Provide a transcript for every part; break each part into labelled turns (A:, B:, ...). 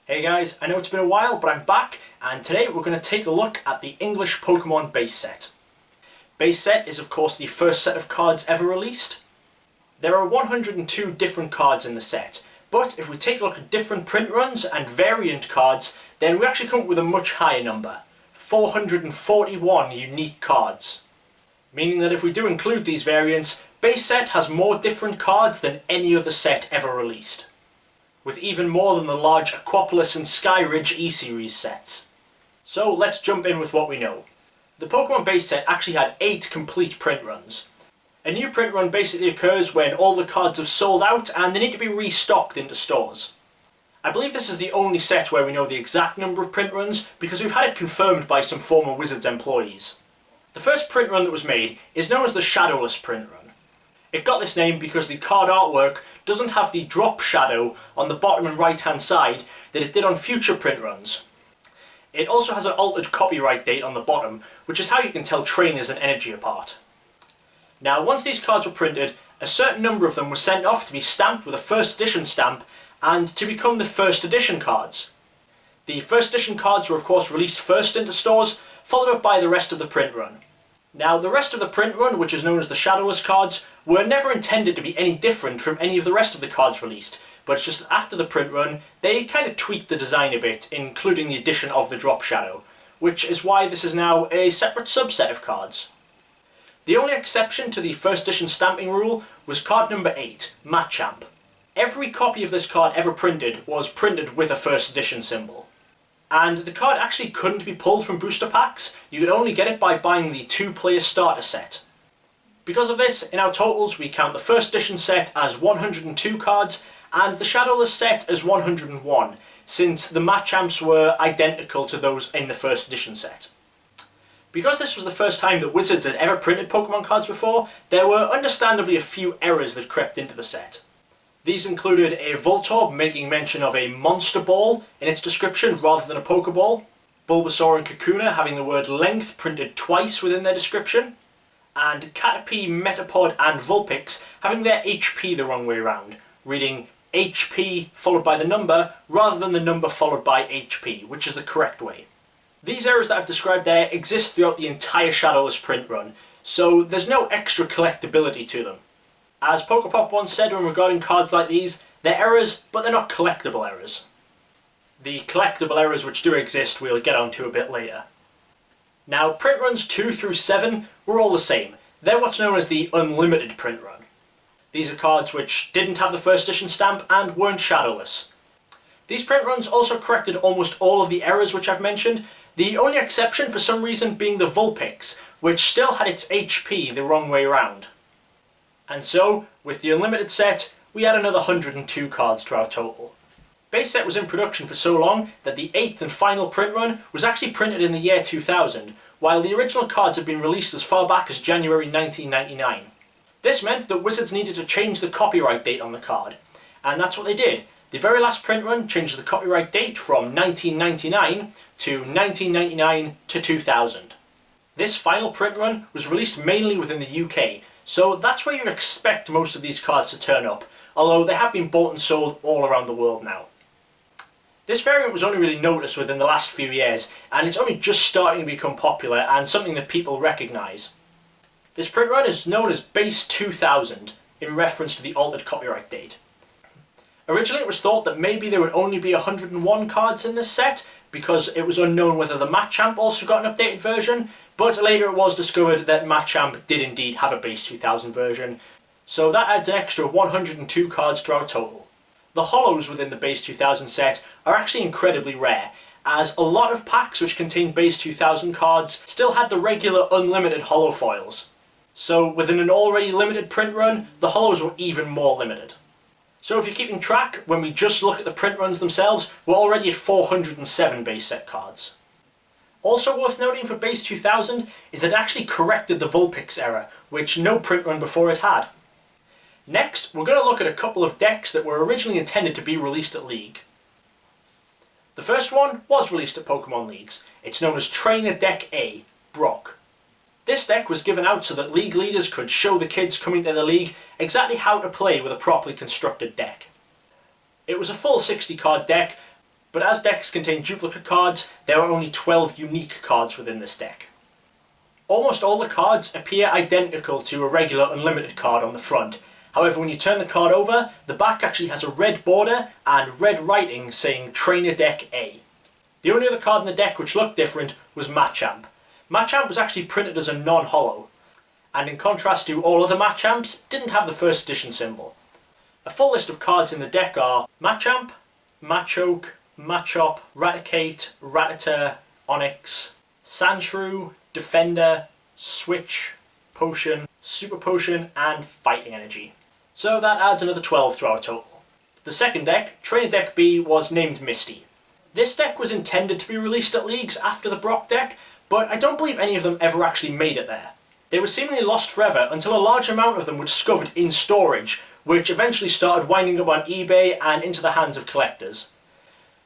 A: Hey guys, I know it's been a while, but I'm back, and today we're going to take a look at the English Pokemon base set. Base set is of course the first set of cards ever released. There are 102 different cards in the set, but if we take a look at different print runs and variant cards, then we actually come up with a much higher number, 441 unique cards. Meaning that if we do include these variants, base set has more different cards than any other set ever released, with even more than the large Aquapolis and Skyridge E-Series sets. So let's jump in with what we know. The Pokemon base set actually had 8 complete print runs. A new print run basically occurs when all the cards have sold out and they need to be restocked into stores. I believe this is the only set where we know the exact number of print runs because we've had it confirmed by some former Wizards employees. The first print run that was made is known as the Shadowless print run. It got this name because the card artwork doesn't have the drop shadow on the bottom and right hand side that it did on future print runs. It also has an altered copyright date on the bottom, which is how you can tell trainers and energy apart. Now, once these cards were printed, a certain number of them were sent off to be stamped with a first edition stamp and to become the first edition cards. The first edition cards were of course released first into stores, followed up by the rest of the print run. Now, the rest of the print run, which is known as the Shadowless cards, were never intended to be any different from any of the rest of the cards released, but it's just that after the print run, they kind of tweaked the design a bit, including the addition of the drop shadow, which is why this is now a separate subset of cards. The only exception to the first edition stamping rule was card number 8, Machamp. Every copy of this card ever printed was printed with a first edition symbol. And the card actually couldn't be pulled from booster packs, you could only get it by buying the 2-player starter set. Because of this, in our totals we count the first edition set as 102 cards and the Shadowless set as 101, since the Machamps were identical to those in the first edition set. Because this was the first time that Wizards had ever printed Pokemon cards before, there were understandably a few errors that crept into the set. These included a Voltorb making mention of a Monster Ball in its description rather than a Pokeball, Bulbasaur and Kakuna having the word length printed twice within their description, and Caterpie, Metapod and Vulpix having their HP the wrong way around, reading HP followed by the number rather than the number followed by HP, which is the correct way. These errors that I've described there exist throughout the entire Shadowless print run, so there's no extra collectability to them. As Pokepop once said when regarding cards like these, they're errors, but they're not collectible errors. The collectible errors which do exist we'll get onto a bit later. Now, print runs 2 through 7 were all the same. They're what's known as the unlimited print run. These are cards which didn't have the first edition stamp and weren't shadowless. These print runs also corrected almost all of the errors which I've mentioned, the only exception for some reason being the Vulpix, which still had its HP the wrong way around. And so, with the unlimited set, we add another 102 cards to our total. Base set was in production for so long that the 8th and final print run was actually printed in the year 2000, while the original cards had been released as far back as January 1999. This meant that Wizards needed to change the copyright date on the card, and that's what they did. The very last print run changed the copyright date from 1999 to 1999 to 2000. This final print run was released mainly within the UK, so that's where you expect most of these cards to turn up, although they have been bought and sold all around the world now. This variant was only really noticed within the last few years, and it's only just starting to become popular and something that people recognise. This print run is known as Base 2000, in reference to the altered copyright date. Originally it was thought that maybe there would only be 101 cards in this set, because it was unknown whether the Machamp also got an updated version, but later it was discovered that Machamp did indeed have a Base 2000 version, so that adds an extra 102 cards to our total. The holos within the Base 2000 set are actually incredibly rare, as a lot of packs which contain Base 2000 cards still had the regular unlimited holo foils. So within an already limited print run, the holos were even more limited. So if you're keeping track, when we just look at the print runs themselves, we're already at 407 base set cards. Also worth noting for Base 2000 is that it actually corrected the Vulpix error, which no print run before it had. Next, we're going to look at a couple of decks that were originally intended to be released at League. The first one was released at Pokemon Leagues. It's known as Trainer Deck A, Brock. This deck was given out so that League leaders could show the kids coming to the League exactly how to play with a properly constructed deck. It was a full 60 card deck, But as decks contain duplicate cards, there are only 12 unique cards within this deck. Almost all the cards appear identical to a regular unlimited card on the front. However, when you turn the card over, the back actually has a red border and red writing saying Trainer Deck A. The only other card in the deck which looked different was Machamp. Machamp was actually printed as a non-holo, and in contrast to all other Machamps, didn't have the first edition symbol. A full list of cards in the deck are Machamp, Machoke, Machop, Raticate, Rattata, Onix, Sandshrew, Defender, Switch, Potion, Super Potion, and Fighting Energy. So that adds another 12 to our total. The second deck, Trainer Deck B, was named Misty. This deck was intended to be released at Leagues after the Brock deck, but I don't believe any of them ever actually made it there. They were seemingly lost forever until a large amount of them were discovered in storage, which eventually started winding up on eBay and into the hands of collectors.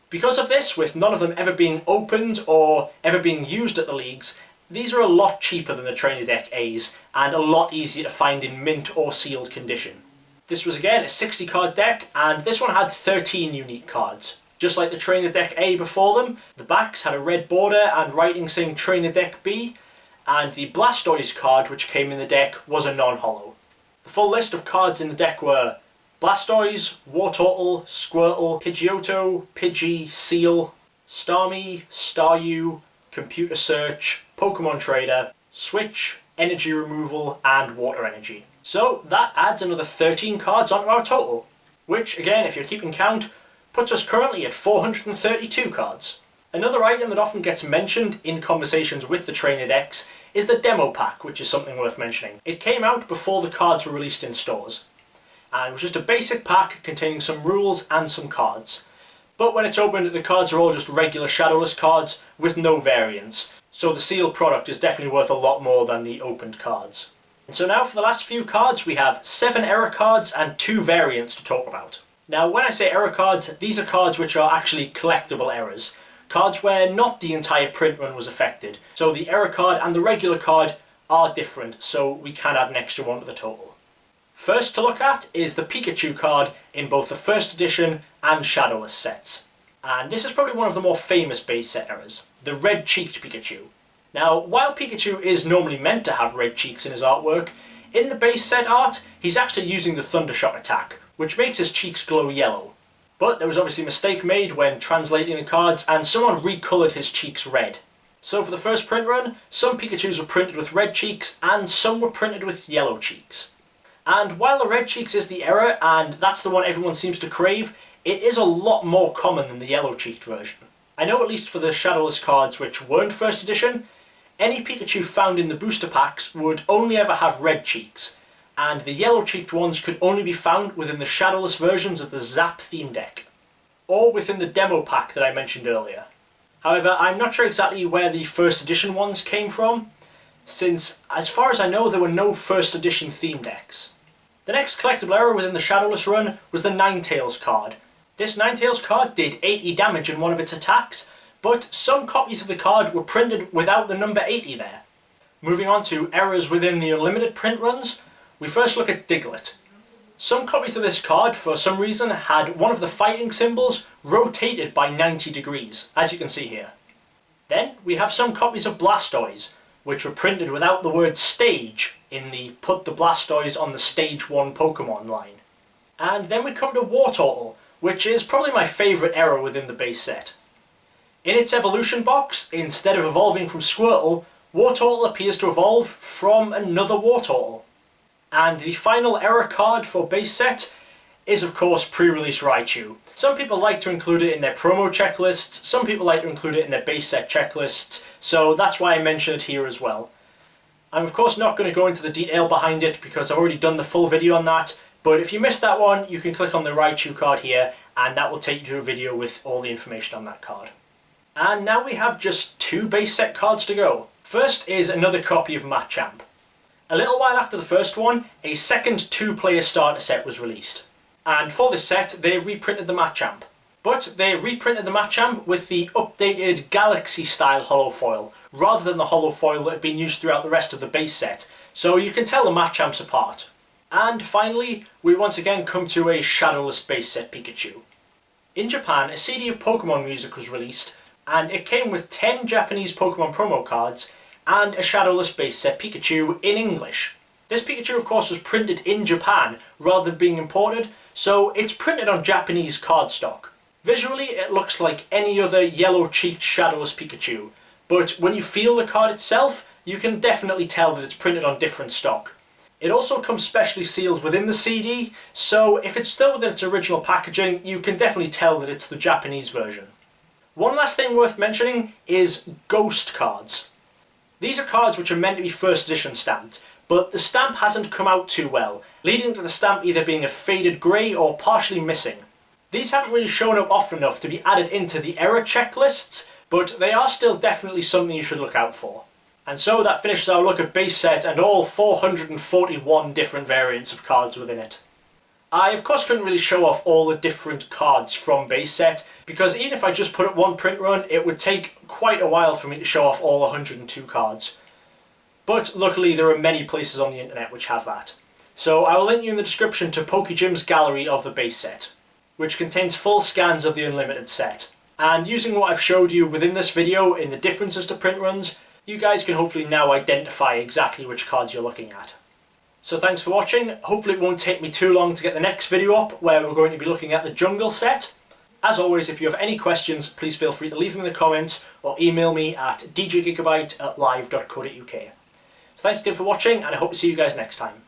A: Because of this, with none of them ever being opened or ever being used at the Leagues, these are a lot cheaper than the Trainer Deck A's and a lot easier to find in mint or sealed condition. This was again a 60 card deck, and this one had 13 unique cards. Just like the Trainer Deck A before them, the backs had a red border and writing saying Trainer Deck B, and the Blastoise card which came in the deck was a non-holo. The full list of cards in the deck were Blastoise, Wartortle, Squirtle, Pidgeotto, Pidgey, Seal, Starmie, Staryu, Computer Search, Pokemon Trader, Switch, Energy Removal, and Water Energy. So that adds another 13 cards onto our total, which again, if you're keeping count, puts us currently at 432 cards. Another item that often gets mentioned in conversations with the Trainer decks is the demo pack, which is something worth mentioning. It came out before the cards were released in stores, and it was just a basic pack containing some rules and some cards. But when it's opened, the cards are all just regular Shadowless cards with no variants, so the sealed product is definitely worth a lot more than the opened cards. And so now for the last few cards, we have 7 error cards and 2 variants to talk about. Now when I say error cards, these are cards which are actually collectible errors. Cards where not the entire print run was affected. So the error card and the regular card are different, so we can add an extra one to the total. First to look at is the Pikachu card in both the first edition and Shadowless sets. And this is probably one of the more famous base set errors, the red-cheeked Pikachu. Now, while Pikachu is normally meant to have red cheeks in his artwork, in the base set art, he's actually using the Thundershock attack, which makes his cheeks glow yellow. But there was obviously a mistake made when translating the cards, and someone recoloured his cheeks red. So for the first print run, some Pikachus were printed with red cheeks, and some were printed with yellow cheeks. And while the red cheeks is the error, and that's the one everyone seems to crave, it is a lot more common than the yellow-cheeked version. I know at least for the Shadowless cards which weren't first edition, any Pikachu found in the booster packs would only ever have red cheeks, and the yellow-cheeked ones could only be found within the Shadowless versions of the Zap theme deck, or within the demo pack that I mentioned earlier. However, I'm not sure exactly where the first edition ones came from, since, as far as I know, there were no first edition theme decks. The next collectible error within the Shadowless run was the Ninetales card. This Ninetales card did 80 damage in one of its attacks, but some copies of the card were printed without the number 80 there. Moving on to errors within the unlimited print runs, we first look at Diglett. Some copies of this card, for some reason, had one of the fighting symbols rotated by 90 degrees, as you can see here. Then we have some copies of Blastoise, which were printed without the word stage in the put the Blastoise on the stage 1 Pokemon line. And then we come to Wartortle, which is probably my favourite error within the base set. In its evolution box, instead of evolving from Squirtle, Wartortle appears to evolve from another Wartortle. And the final error card for base set is of course pre-release Raichu. Some people like to include it in their promo checklists, some people like to include it in their base set checklists, so that's why I mention it here as well. I'm of course not going to go into the detail behind it because I've already done the full video on that, but if you missed that one, you can click on the Raichu card here and that will take you to a video with all the information on that card. And now we have just 2 base set cards to go. First is another copy of Machamp. A little while after the first one, a second 2-player starter set was released. And for this set, they reprinted the Machamp. But they reprinted the Machamp with the updated Galaxy-style holofoil, rather than the holofoil that had been used throughout the rest of the base set, so you can tell the Machamps apart. And finally, we once again come to a Shadowless base set Pikachu. In Japan, a CD of Pokemon music was released, and it came with 10 Japanese Pokemon promo cards and a Shadowless base set Pikachu in English. This Pikachu of course was printed in Japan rather than being imported, so it's printed on Japanese cardstock. Visually it looks like any other yellow-cheeked Shadowless Pikachu, but when you feel the card itself, you can definitely tell that it's printed on different stock. It also comes specially sealed within the CD, so if it's still within its original packaging, you can definitely tell that it's the Japanese version. One last thing worth mentioning is ghost cards. These are cards which are meant to be first edition stamped, but the stamp hasn't come out too well, leading to the stamp either being a faded grey or partially missing. These haven't really shown up often enough to be added into the error checklists, but they are still definitely something you should look out for. And so that finishes our look at base set and all 441 different variants of cards within it. I of course couldn't really show off all the different cards from base set, because even if I just put up one print run, it would take quite a while for me to show off all 102 cards. But luckily there are many places on the internet which have that. So I will link you in the description to Pokejim's gallery of the base set, which contains full scans of the unlimited set. And using what I've showed you within this video in the differences to print runs, you guys can hopefully now identify exactly which cards you're looking at. So thanks for watching. Hopefully it won't take me too long to get the next video up, where we're going to be looking at the jungle set. As always, if you have any questions, please feel free to leave them in the comments or email me at djgigabyte@live.co.uk. So thanks again for watching, and I hope to see you guys next time.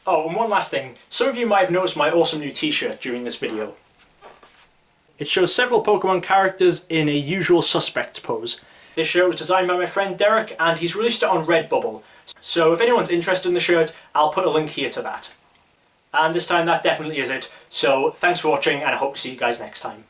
A: Oh, and one last thing. Some of you might have noticed my awesome new t-shirt during this video. It shows several Pokemon characters in a usual suspects pose. This shirt was designed by my friend Derek, and he's released it on Redbubble. So if anyone's interested in the shirt, I'll put a link here to that. And this time that definitely is it. So thanks for watching, and I hope to see you guys next time.